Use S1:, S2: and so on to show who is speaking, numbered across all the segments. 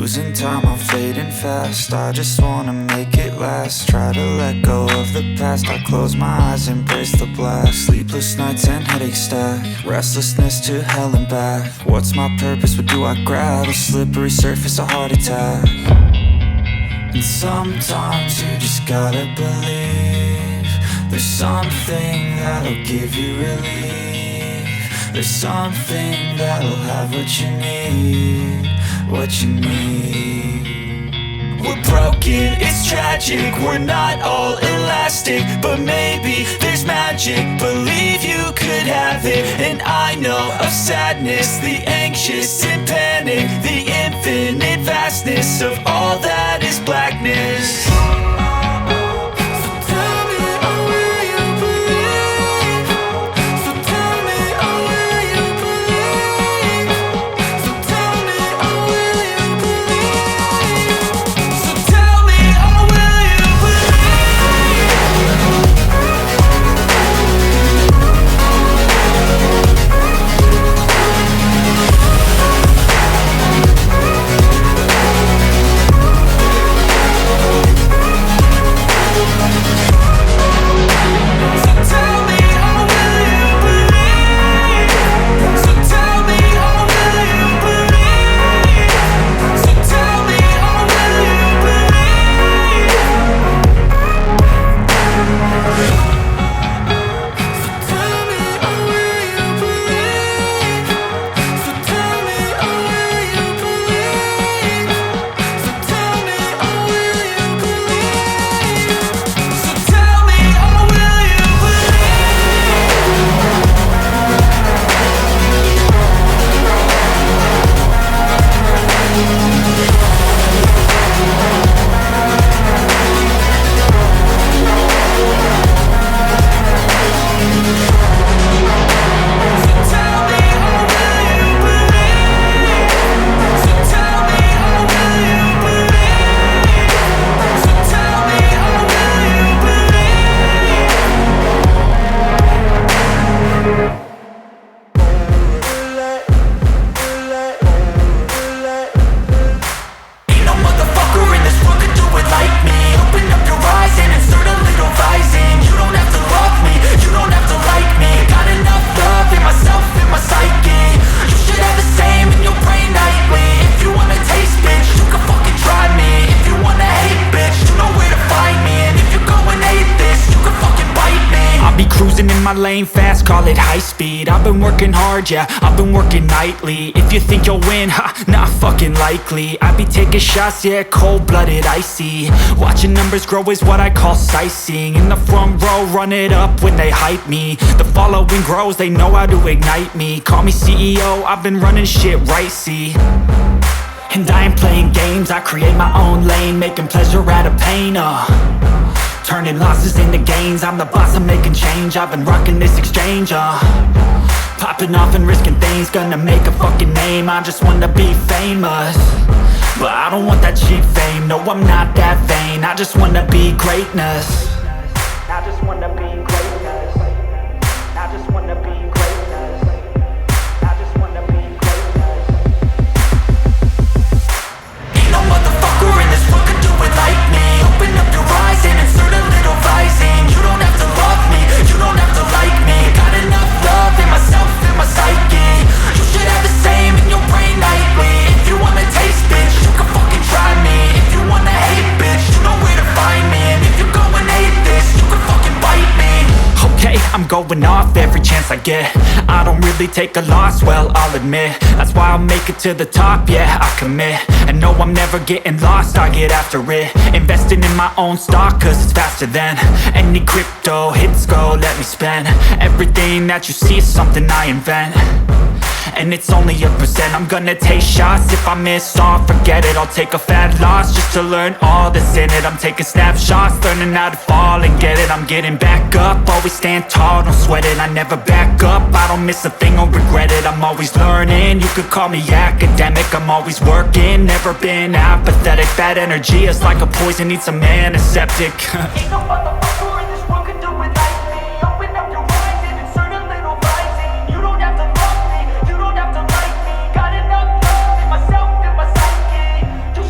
S1: Losing time, I'm fading fast. I just wanna make it last. Try to let go of the past. I close my eyes, embrace the blast. Sleepless nights and headaches stack. Restlessness to hell and back. What's my purpose? What do I grab? A slippery surface, a heart attack. And sometimes you just gotta believe there's something that'll give you relief. There's something that'll have what you need, what you need. We're broken, it's tragic, we're not all elastic, but maybe there's magic, believe you could have it. And I know of sadness, the anxious and panic, the infinite vastness of all that is blackness.
S2: My lane fast, call it high speed. I've been working hard, yeah, I've been working nightly. If you think you'll win, ha, not fucking likely. I be taking shots, yeah, cold-blooded, icy. Watching numbers grow is what I call sightseeing. In the front row, run it up when they hype me. The following grows, they know how to ignite me. Call me CEO, I've been running shit right, see. And I ain't playing games, I create my own lane, making pleasure out of pain, turning losses into gains. I'm the boss, I'm making change. I've been rocking this exchange, popping off and risking things. Gonna make a fucking name, I just wanna be famous. But I don't want that cheap fame, no I'm not that vain. I just wanna be greatness. I just wanna be greatness. I just wanna be greatness. I just wanna be greatness. Ain't no motherfucker in this world could do it like me. Open up your eyes and insert a little rising. You don't have to love me, you don't have to like me. Got enough love in myself, in my psyche. You should have the same in your brain nightly. If you wanna taste, bitch, you can fucking try me. If you wanna hate, bitch, you know where to find me. And if you go and hate this, you can fucking bite me. Okay, I'm going off every chance I get. I don't really take a loss, well, I'll admit. That's why I'll make it to the top, yeah, I commit. And no, I'm never getting lost, I get after it. Investing in my own stock, cause it's faster than any crypto hits go, let me spend. Everything that you see is something I invent. And it's only a percent. I'm gonna take shots. If I miss all, forget it. I'll take a fat loss just to learn all that's in it. I'm taking snapshots, learning how to fall and get it. I'm getting back up, always stand tall, don't sweat it. I never back up, I don't miss a thing or regret it. I'm always learning, you could call me academic. I'm always working, never been apathetic. Bad energy is like a poison, needs some antiseptic. Ain't no motherfucker in this world can do it like me. Open up your eyes and insert a little rising. You don't have to love me, you don't have to like me. Got enough love in myself, in my psyche. You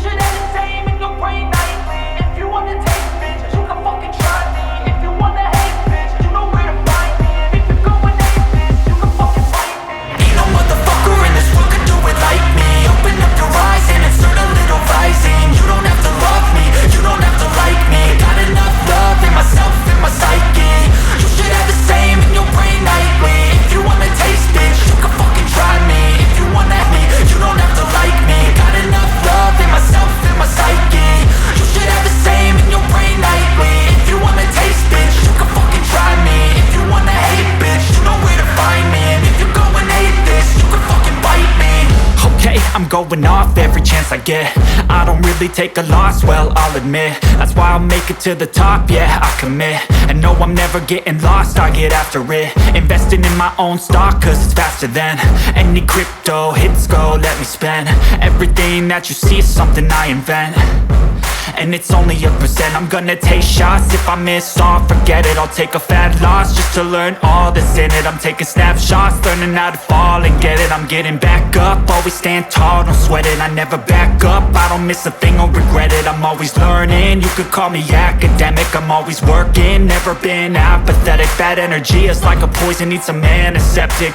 S2: I'm going off every chance I get. I don't really take a loss, well, I'll admit. That's why I'll make it to the top, yeah, I commit. And no, I'm never getting lost, I get after it. Investing in my own stock, cause it's faster than any crypto hits go, let me spend. Everything that you see is something I invent, and it's only a percent. I'm gonna take shots, if I miss all, forget it. I'll take a fat loss just to learn all that's in it. I'm taking snapshots, learning how to fall and get it. I'm getting back up, always stand tall, don't sweat it. I never back up, I don't miss a thing or regret it. I'm always learning, you could call me academic. I'm always working, never been apathetic. Bad energy is like a poison, needs a antiseptic.